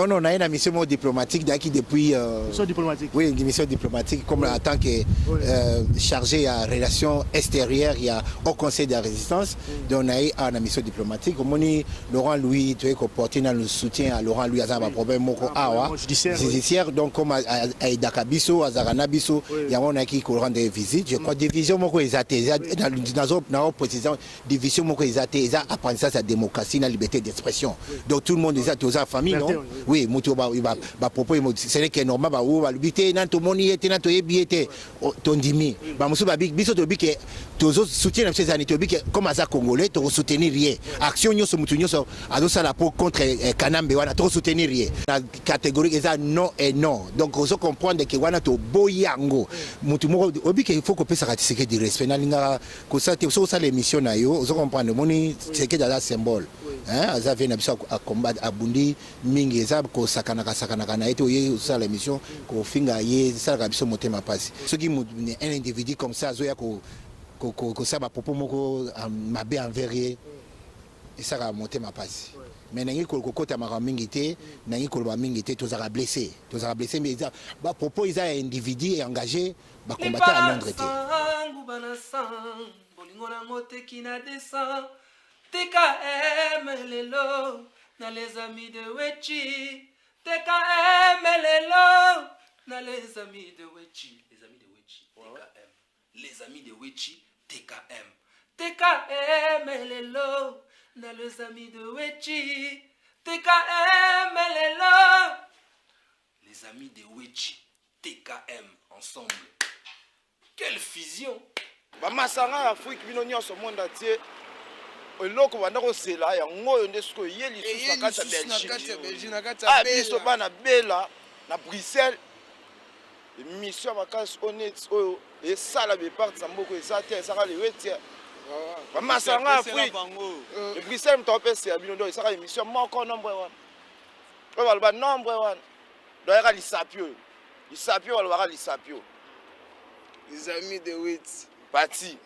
Non, on a une mission diplomatique qui depuis... mission diplomatique. Oui, une mission diplomatique, comme en tant que chargé à relations extérieures, il y a au Conseil de la Résistance, donc on a eu une mission diplomatique. Comme on dit, Laurent Louis, tu es porté dans le soutien à Laurent Louis, à un problème judiciaire, donc comme à Dakabiso, à Zaranabiso, il y a un qui rend des visites. Je crois que division, dans la précision, division, ils ont apprentissage à la démocratie, à la liberté d'expression. Donc tout le monde est aux familles, non? Oui, il va proposer, ce n'est que normal, il va l'habiter, tout le monde y était, tout est tondimi. Soutien ces années, comme à Congolais, tu soutenir rien. Action, nous sommes contre Kanambe, tu soutenir rien. La catégorie est non et non. Donc, on comprend que on a to boyango. Il faut qu'on puisse ratifier du respect. Que ça, c'est l'émission, on comprend c'est que dans un symbole. Ils avaient à combattre à Bundi, Mingi, ko sakana na eto ye ça l'émission ko finga ye ça la biso motema passe ce qui un individu comme ça zoya ko ça ba popo moko mabe envers ye et ça va monter ma passe mais nangi ko kota mara mingi te nangi ko ba mingi te tozara blessé mais ba popo ils a individu engagé ba combattre à Londres te TKM lelo na les amis de Wechi. TKM lelo na les amis de Wechi. Les amis de Wechi. TKM. Les amis de Wechi. TKM. TKM lelo na les amis de Wechi. TKM lelo. Les amis de Wechi. TKM ensemble. Quelle fusion. Bamasanga Afrique bino nyonso monde entier. Eloko banda ko sela ya ngoyo ndesko yeli lisusu na Belgique na biso bana bela na Bruxelles émission makasi honnête oyo et ça la be part samboko et ça te ça le wetia bamasanga Afrique le Bruxelles mtopé c'est bino ndo ça émission moko nombre one oyo ba nombre one do ya lisapio wala lisapio les amis de Wit parti.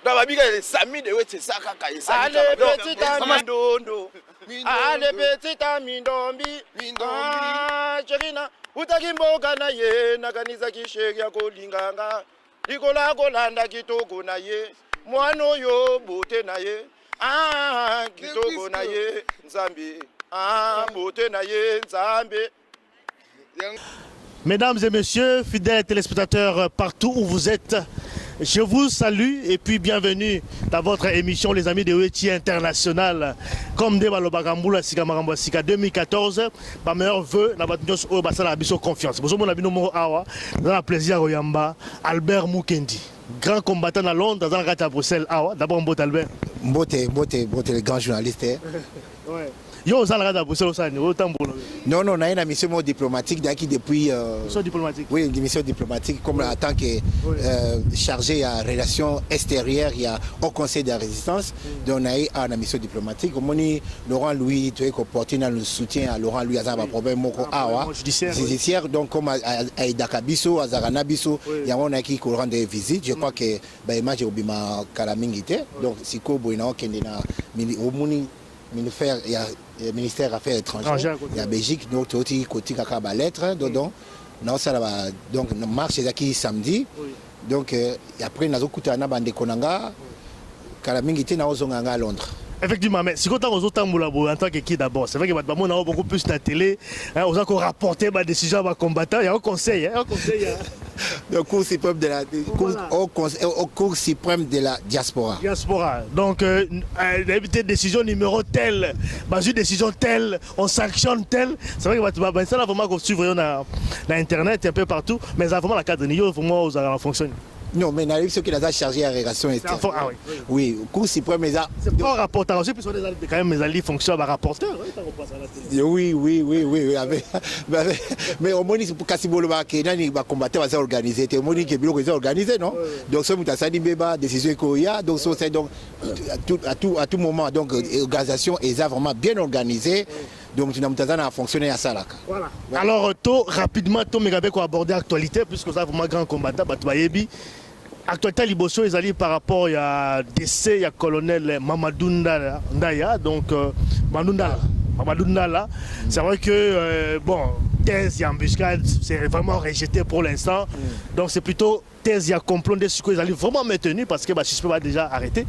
Les amis de Wet, c'est ça, allez, petit ami Dondo. Allez, petit ami Dombi. Chérina, Utakimbo Kanaye, Naganiza Kishek Yakolinganga. Nicolas Golanda Kitoko Naye. Moano yo, Bote Naye. Kitoko Naye, Nzambi. Bote Naye, Nzambi. Mesdames et messieurs, fidèles téléspectateurs partout où vous êtes, je vous salue et puis bienvenue dans votre émission Les Amis de Wechi International. Comme de Balobagambula Sika Maramba Sika 2014, ma meilleur vœu, na batnyos o basala biso confiance. Bozo mon abino mo awa, dans la plaisir Oyamba, Albert Mukendi, grand combattant à Londres, dans la gata à Bruxelles awa. D'abord Mbote Albert. Mbote le grand journaliste. Ouais. Yo, ça la Bruxelles aussi, non, on a une mission diplomatique qui depuis... mission diplomatique. Oui, une mission diplomatique comme en tant que chargé à relations extérieures, il y a au Conseil de la Résistance, donc on a eu une mission diplomatique. Comme on dit, Laurent Louis, tu es porté dans le soutien à Laurent Louis, à un problème judiciaire, donc comme à Dakabiso, à Zaranabiso, il y a un qui rend des visites. Je crois que l'image est au Bima Kalamingite, donc si Kobo est au ministère, il y a le ministère des Affaires étrangères, il y a Belgique, notre côté Kakaba lettre, donc marche qui samedi, donc après nous avons écouté un bande Konanga, Kalamingite na ozonganga à Londres. Effectivement, mais si on a en tant que qui d'abord, c'est vrai que on a beaucoup plus la télé, on a encore rapporté ma décision à combattant, il y a un conseil. Le cours suprême de la au cours suprême de la diaspora. Donc décision numéro telle, décision telle, on sanctionne telle. C'est vrai que ça là vraiment qu'on suivre dans internet un peu partout, mais ça vraiment la cadre niveau vraiment ça fonctionne. Non, mais n'arrive ce qu'il a chargé à relation externe. Ah oui. Oui, au cours suprême, mais ça. C'est pas un rapporteur aussi, puisque quand même mes alliés fonctionnent à rapporteur. Oui. Mais au moins, pour Kassibolo, il va combattre, il va s'organiser. Au moins, il va organisé, non? Donc, ça, il a une décision qu'il y a. Donc, c'est donc à tout moment. Donc, l'organisation est vraiment bien organisée. Donc, nous avons fonctionné à ça. Voilà. Alors, rapidement, tu as abordé l'actualité, puisque ça, vraiment grand combattant, Batouayebi. Actualité Liboso, ils allaient par rapport à décès, il y a colonel Mamadou Ndaya, donc Mandundala. Mamadou Ndala. C'est vrai que, bon, thèse et embuscade, c'est vraiment rejeté pour l'instant. Donc c'est plutôt thèse et complot de ce qu'ils allaient vraiment maintenir parce que le suspect va déjà arrêter.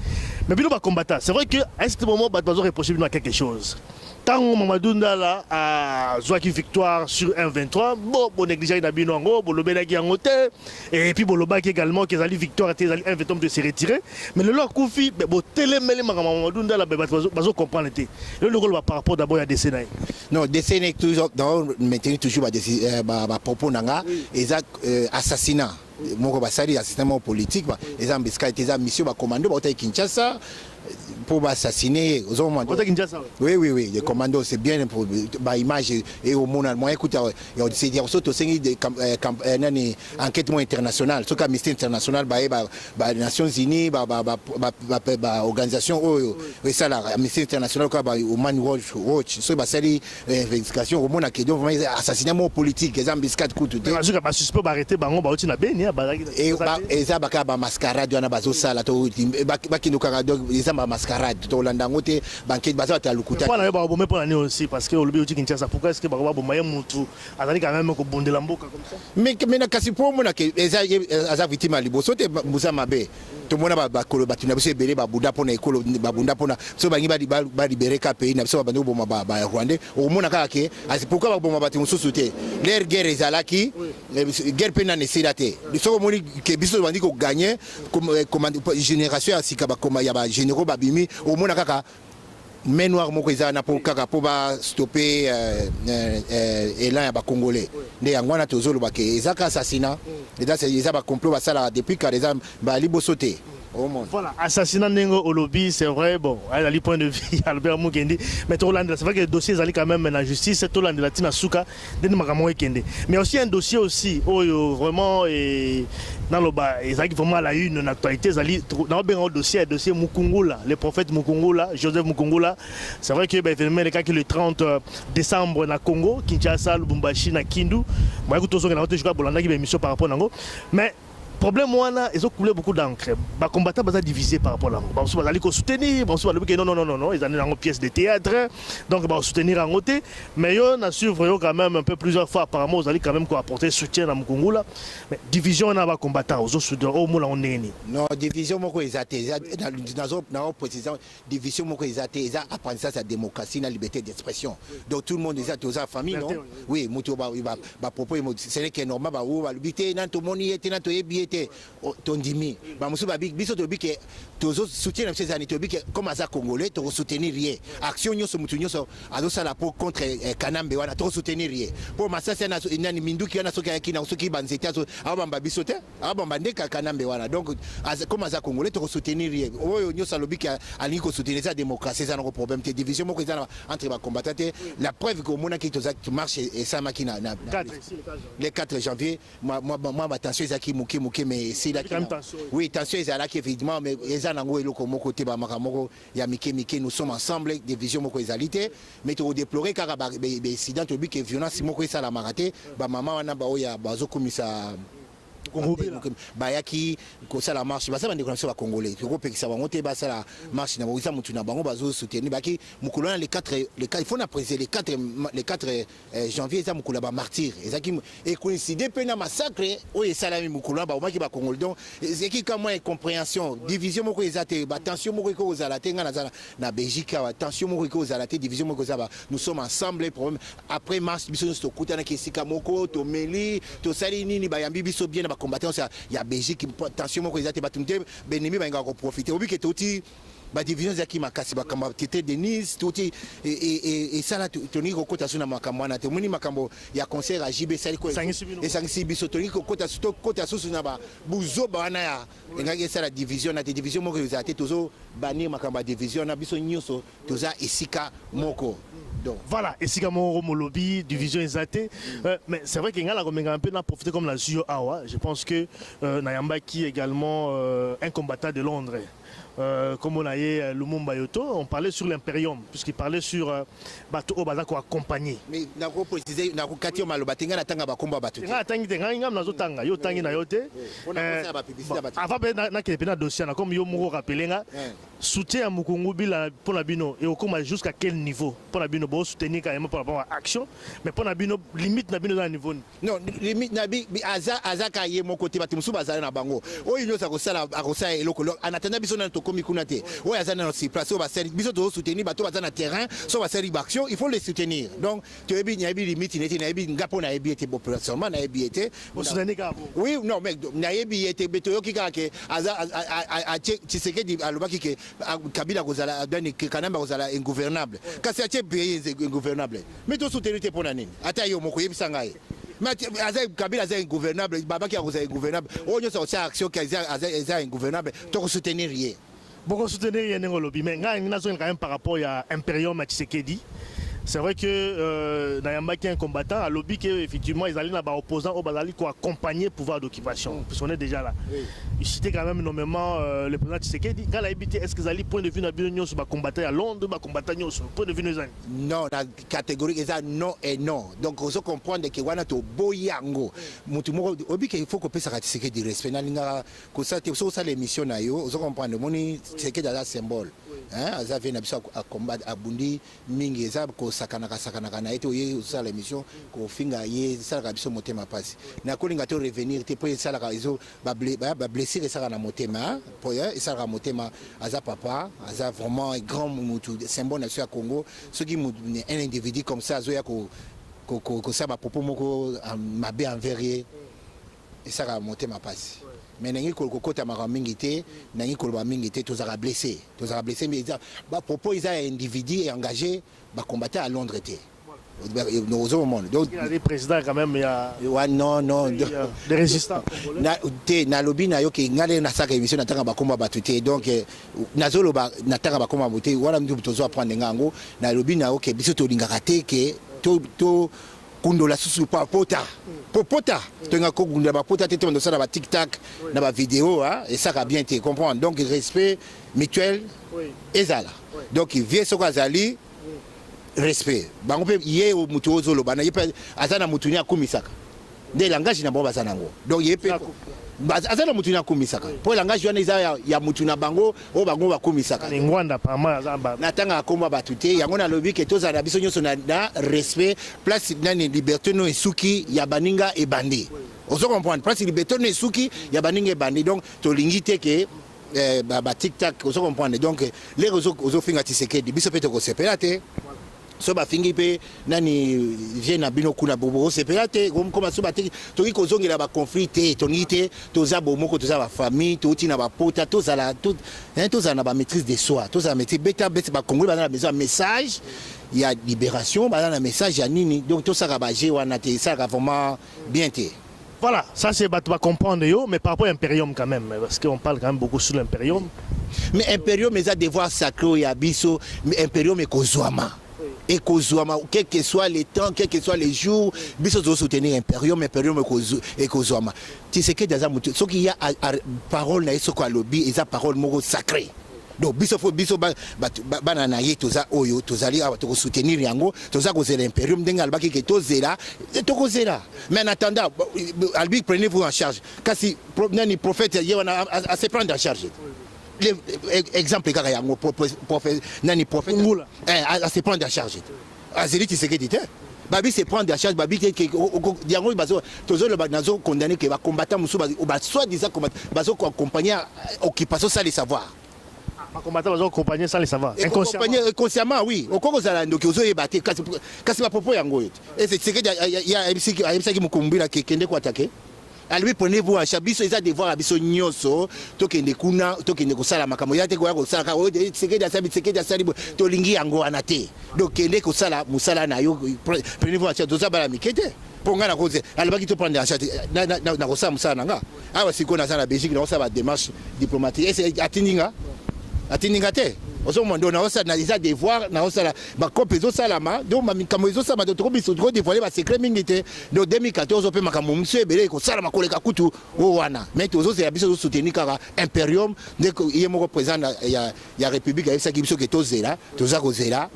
Mais bien, va combattre. C'est vrai qu'à ce moment, il va reprocher quelque chose. Tant que Mamadou Ndala a joué victoire sur 1-23, bon, on néglige un binongo, bon, le Benagui en hôtel, et puis bon, le bac également, qui a eu victoire, qui a eu 1-23 de se retirer. Mais le leur Koufi, bon, télémélé, Mamadou Ndala, va comprendre. Le rôle par rapport d'abord à Décennie. Non, Décennie, toujours, maintenir toujours ma propos, et ça, assassinat. Moko basali assassinat politique, et ça, des missions, commando, Kinshasa. Pour assassiner aux hommes. Oui, oui, oui, les commandos, c'est bien pour l'image et au monde. Moi, écoute, c'est dire surtout des enquêtes internationales. Ce qu'Amnesty International, les Nations Unies, l'organisation, et ça, l'Amnesty International, Human Rights Watch, ce que c'est l'investigation au monde qui doit assassiner mon politique, les embuscades coûtent. Je suis pas arrêté, et ça, mascarade, on a bazo ça, là, ma mascarade to landangote banquet baza ta lukuta pour na ba bomé pour l'année aussi parce que au lieu de Kinshasa pourquoi est-ce que ba bomé mutu azali quand même ko bondela mboka comme ça mais na kasi pour mona que eza victime liboso te musa mabe to mona ba kolo batuna biso ebele ba buda pona ekolo ba bunda pona so bangi ba libérer ka pays na biso ba boma ba Rwandais au mona ka ke pourquoi ba boma bati mususu te l'air guerre ezalaki guerre pena nesilate so moni ke biso bandi ko gagner comme génération ya sika ba koma ya ba généraux babimi au monde kaka main noire moko ezana pour kaka pour ba stopper élan ya ba congolais nde yango na tozolo ba ke ezaka assassinat et là c'est ezaba complot ba sala depuis ka les ba libosoté. Voilà, assassinat Nengo au lobby, c'est vrai, bon, à la point de vue, Albert Mukendi, mais c'est vrai que le dossier est quand même en justice, c'est tout l'an de la Tina Souka, mais aussi un dossier aussi, où vraiment, dans le bas, ils ont vraiment la une, l'actualité, dans le dossier Mukungula, le prophète Mukungula, Joseph Mukungula, c'est vrai que évidemment, le cas que le 30 décembre, na Congo, Kinshasa, Lubumbashi, na Kindu, moi, écoute, on a une émission par rapport à Nango, mais problème moi ils ont coulé beaucoup d'encre. Les combattants sont divisés par rapport à ça. Ils vont soutenir, non, ils ont une pièce de théâtre, donc ils vont soutenir en côté. Mais ils ont suivi quand même un peu plusieurs fois. Apparemment, ils allaient quand même apporter soutien à Mukungu. Mais division on a combattant, ils ont soutenu au moins on est. Non, division moi ils étaient dans précision division moi ils étaient apprentissage à la démocratie, la liberté d'expression. Donc tout le monde est aux famille non. Oui, muto ba propos c'est que normal ba ou ba libité nan to moni était nan to ebi tondimi ba musu ba biso to bike tozo soutien ces années to bike comme ça congolais to soutenir rien action nyoso mutu nyoso azo sala pour contre Kanambe wana to soutenir rien pour masasa na nani minduki wana soki yakina soki banzeta so abamba biso te abamba ndeka Kanambe wana donc comme ça congolais to soutenir rien oyo nyoso lobiki ali ko soutenir sa démocratie ça no problème te division moko entre ba combattants la preuve que mona qui to marche et ça makina le 4 janvier moi attention ezaki muke mais c'est là oui tension ezalaki évidemment mais eza nango eloko moko te ba makamoko ya mike nous sommes ensemble division moko ezalité mais to déplorer car ba incident to bi que violence moko ça la maraté ba mama wana ba oya bazo komisa bayaki kosala marche basala ndeko ba congolais ko pekisa bango te basala marche na boisa mutu na bango bazo soutenir baki mukolo na le 4 il faut na préciser le 4 janvier ça mukolo ba martyr ezaki et coïncider pe na massacre o esalami mukolo ba omaki ba congolais donc c'est qui comme incompréhension division moko ezate ba tension moko ko ozala te nga na Belgique ba tension moko ko ozala te division moko zaba nous sommes ensemble problème après marche biso to kutana kesika moko to meli to sali nini ba yambi biso bien combattants il y a Belgique tension moko ezate batumte benemi ba ngako profiter obi ke toti ba division za ki makasi ba kamba tete Denise toti et ça là toni ko kota suna makambo na te muni makambo ya concert à JB sali ko et sangi biso toni ko kota suna ba buzo ba na ya ngaki ça la division na te division moko ezate tozo bani makambo division na biso nyoso toza esika moko. Donc. Voilà, et si mon lobby, division exaltée, mais c'est vrai qu'il y a un peu profité comme la Zio Awa. Je pense que Nayamba qui est également un combattant de Londres. comme on a eu Lumumba Yoto, on parlait sur l'impérium, puisqu'il parlait sur Bato Bazako accompagné. Mais je vais préciser, je vais dire que je vais combat Bato. Avant de dossier, comme yo moko rappelé, soutien à Mukungu Bila pour la bino et au comment jusqu'à quel niveau pour la bino bon soutenir quand même pour la action, mais pour la bino limite na bino dans niveau. Non, limite na bi aza kaye mon côté batimusu bazala na bango. O inyo sa kosala akosa eloko en attendant biso na to komi kunate. O aza na si place o ba seri biso to soutenir bato baza na terrain, so ba seri action, il faut les soutenir. Donc tu ebi nyabi limite neti na ebi ngapo na ebi était population na ebi était. Oui, non mais na ebi était beto yo kika ke aza a Tshisekedi alobaki ke Kabila kozala dani kanamba kozala ingouvernable. Kasi atie pays ingouvernable. Mais to soutenir te pona nini? Ata yo moko yebisa ngai. Mais Kabila est ingouvernable, Baba qui est ingouvernable. On a aussi action qui est ingouvernable. Tu ne soutenir rien. Beaucoup soutenir rien dans le lobby. Mais quand même par rapport à Imperium Tshisekedi, c'est vrai que Nayamba qui est un combattant, à lobby qu'effectivement ils allaient dans opposants au Bazali pour accompagner le pouvoir d'occupation. Puisqu'on est déjà là. Il citait quand même énormément le président Tshisekedi. Quand il a habité, est-ce qu'ils allaient point de vue dans le sur combattant à Londres, combattant sur point de vue de non, la catégorie est non et non. Donc on comprend que on a to boyango. Il faut qu'on puisse arrêter du respect. Que ça, c'est l'émission na yo. On comprend le moni Tshisekedi est un symbole. Hein, ça vient à combattre à Bundi, mingi ça ko sakana na ete oye ça l'émission ko finga ye ça la biso motema passe. Na ko linga to revenir te pour ça la raison ba blessir ça na motema pour ça la motema aza papa, aza vraiment un grand mutu symbole na Congo, ce qui un individu comme ça azoya ko ça ba propos moko mabe envers et ça la motema passe. Mais nangi kolkota maramingité nangi kolba mingité tous a blessé mais bah propos ils a individu et engagé bah combattre à Londres était nous au monde donc il y a des présidents quand même il y a non des résistants na lobby na yo ke ngale na saka émission natanga ba komba batuté donc nazolo ba natanga ba komba buté wala mtu tozo apprendre ngango na lobby na yo ke biso to lingaka te ke to kundo la susu pa pota tenga ko gunda ba pota tete ndo sala ba tic-tac na ba vidéo et ça va bien te comprendre donc respect mutuel ezala donc il vient soko azali respect bango pe ye o mutu ozolo bana ye pe azana mutu ni akumisaka de langage na bomba zanango donc ye pe azana mutu ni akumisaka po langage wana iza ya mutu na bango o bango bakumisaka ngwanda pa ma azamba natanga akomba batute yango na lobi ke tozala biso nyoso na respect place nani liberté no esuki ya baninga e bandi ozo comprendre place liberté no esuki ya baninga e bandi donc to lingite ke ba tic-tac ozo comprendre donc les réseaux ozo finga Tshisekedi biso pe to ko sepelate so ba fingi pe nani vient na bino kuna bobo sepelate comme so ba toki ko zongela ba conflit tonité toza bomoko toza ba famille toti na ba pota toza la tout toza na ba maîtrise de soi toza maîtrise beta ba congolais ba na besoin message il y a libération ba na message ya nini donc to ça ba je wana te ça vraiment bien te. Voilà, ça c'est tu vas comprendre mais par rapport à Imperium quand même parce qu'on parle quand même beaucoup sur l'Imperium. Mais Imperium mais a devoir sacré ya biso mais Imperium est kozwama. Et Kozouama, quel que soit les temps, quel que soit les jours, biso doit soutenir Imperium et Kozouama. Tu sais que dans un ce qu'il y a parole na iso kwa lobby, et sa parole moko sacrée. Donc biso banana ye toza oyo tozali to soutenir yango toza ko zela Imperium denga albaki ke tozela to kozela. Mais en attendant albi prenez-vous en charge. Kasi nani prophète yena à se prendre en charge. Exemple kaka yango prophète nani prophète à se prendre en charge azeli Tshisekedi te babi se prendre en charge babi ke yango bazo tozolo nazo condamner que ba combattant musu ba soit disant combattant bazo accompagner occupation sans les savoir ba combattant bazo accompagner sans les savoir inconsciemment oui okoko zala ndoki ozo yebate kasi ba propos yango et c'est Tshisekedi ya ebisaki mukumbira ke kende ko attaquer. Alors prenez-vous en charge biso eza devoir biso nyoso tokende kuna tokende kosala makambo ya te ko kosala ka Tshisekedi asali to lingi yango anate donc kende kosala musala na yo prenez-vous en charge doza bala mikete ponga na cause alobaki to prendre en charge na kosala musala nanga awa siko na sala Belgique na kosala démarche diplomatique et atindinga te Ozo mondo na osa na isa devoir na osa ba kopezo salama donc makambo ezo sama to biso to dévoiler ba secret mingité no 2014 pe makambo mso ebele ko salama koleka kutu o wana mais tozo c'est biso soutenir kaka imperium dès que yemo président ya république avec ça qui biso que tozela toza kozela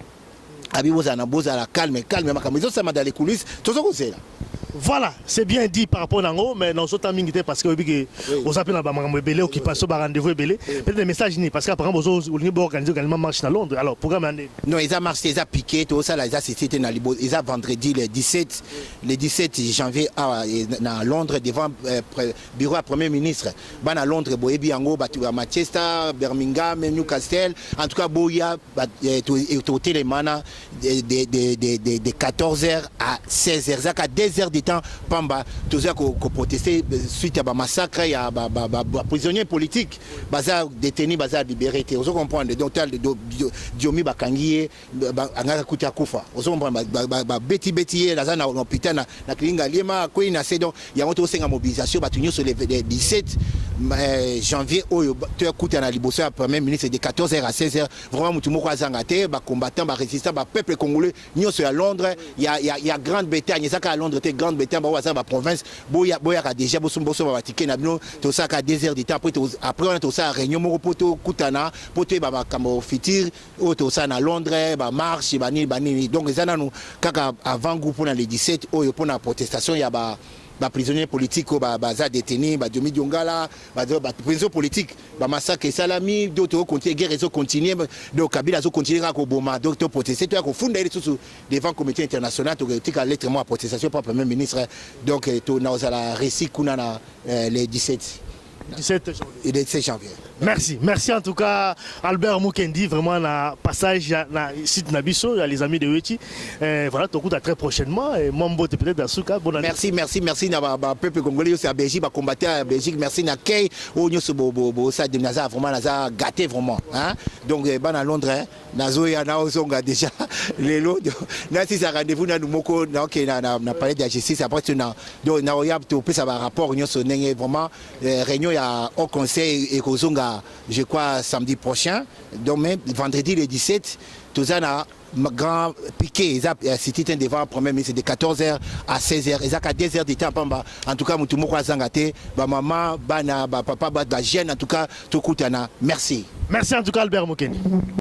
abi bozana bozala calme makambo ezo sama dans les coulisses tozo kozela. Voilà, c'est bien dit par rapport à Nango, mais dans ce temps, parce que vous avez un belé qui passe au rendez-vous belé. Peut-être des messages ni parce qu'après vous avez organisé également marche à Londres. Alors programme année. Non, ils ont marché, ils ont piqué, tout ça là, ils ont c'était dans ils ont vendredi le 17 janvier à Londres devant bureau à Premier ministre. Ban à Londres, boyebi ango batu à Manchester, Birmingham, Newcastle. En tout cas, boya au télémana de 14h à 16h, ça à 2h de temps pamba tous ko protester suite à ba massacre ya ba prisonniers politiques baza détenus baza libérés te vous comprenez donc diomi bakangiye angaka kuta kufa vous comprenez ba beti la zana hôpital na kilinga liema ko ina c'est donc ya moto senga mobilisation batunyo sur le 17 janvier oyo te kuta na liboso ya premier ministre de 14h à 16h vraiment mutu moko azanga te ba combattant ba résistant ba peuple congolais nyoso à Londres il y a grande Bretagne ça à Londres te grande Bretagne ba ba province boya déjà boso ba ticket na bino to ça ka 2 heures de temps après on a tout ça réunion moko poto kutana poto ba kamo fitir o to ça na Londres ba marche ba ni donc ezana nous kaka avant groupe na le 17 oyo pona protestation ya ba prisonniers politiques baza détenus ba Diomi Diongala ba prisonniers politiques ba massacre salami d'autres continuer guerre zo continuer donc Kabila zo continuer à Koboma donc to protester to ko funda ile sous devant comité international to tika lettre moi protestation par premier ministre donc to na la récit kuna na les 17 janvier. Merci en tout cas Albert Mukendi, vraiment na passage na site Nabiso, les amis de Wechi. Voilà, tout à très prochainement et Mambo peut-être d'Asuka. Merci na peuple congolais aussi à Belgique, combattre à Belgique. Merci na Kay au nyoso bo ça de Naza vraiment Naza gâté vraiment hein. Donc ban à Londres nazo ya na ozonga déjà les lots na si ça rendez-vous na moko na OK na parler de justice après na donc na oyab to peut ça va rapport nyoso nenge vraiment réunion ya au conseil et kozonga je crois samedi prochain donc même vendredi le 17 tout ça na grand piqué c'était un devant premier ministre de 14h à 16h et ça à 2h de temps pamba en tout cas mutu moko azangate ba maman bana ba papa ba jeune en tout cas to kutana merci en tout cas Albert Mukendi.